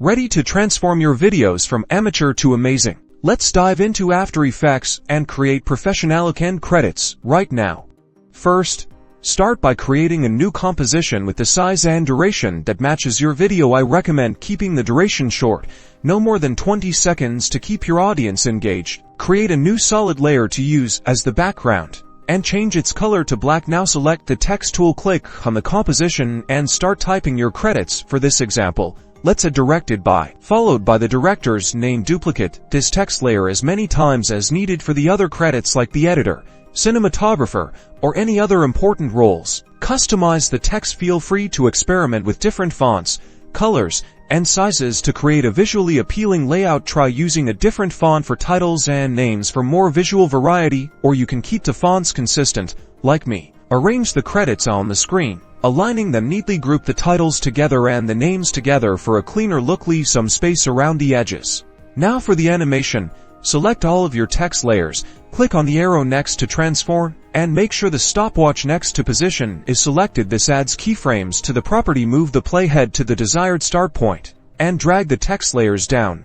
Ready to transform your videos from amateur to amazing? Let's dive into After Effects and create professional end credits right now. First, start by creating a new composition with the size and duration that matches your video. I recommend keeping the duration short, no more than 20 seconds to keep your audience engaged. Create a new solid layer to use as the background, and change its color to black. Now select the text tool, click on the composition, and start typing your credits. For this example, let's add directed by, followed by the director's name. Duplicate this text layer as many times as needed for the other credits like the editor, cinematographer, or any other important roles. Customize the text. Feel free to experiment with different fonts, colors, and sizes to create a visually appealing layout. Try using a different font for titles and names for more visual variety, or you can keep the fonts consistent, like me. Arrange the credits on the screen, aligning them neatly. Group the titles together and the names together for a cleaner look. Leave some space around the edges. Now for the animation, select all of your text layers, click on the arrow next to transform, and make sure the stopwatch next to position is selected. This adds keyframes to the property. Move the playhead to the desired start point, and drag the text layers down,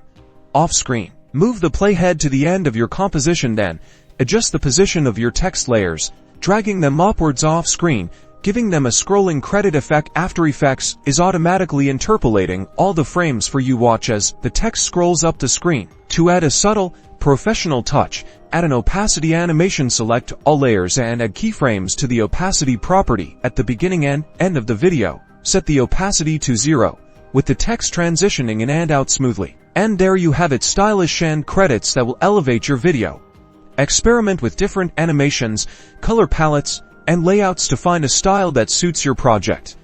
off screen. Move the playhead to the end of your composition, then adjust the position of your text layers, dragging them upwards off screen, giving them a scrolling credit effect. After Effects is automatically interpolating all the frames for you. Watch as the text scrolls up the screen. To add a subtle, professional touch, add an opacity animation. Select all layers and add keyframes to the opacity property at the beginning and end of the video. Set the opacity to 0, with the text transitioning in and out smoothly. And there you have it, stylish end credits that will elevate your video. Experiment with different animations, color palettes, and layouts to find a style that suits your project.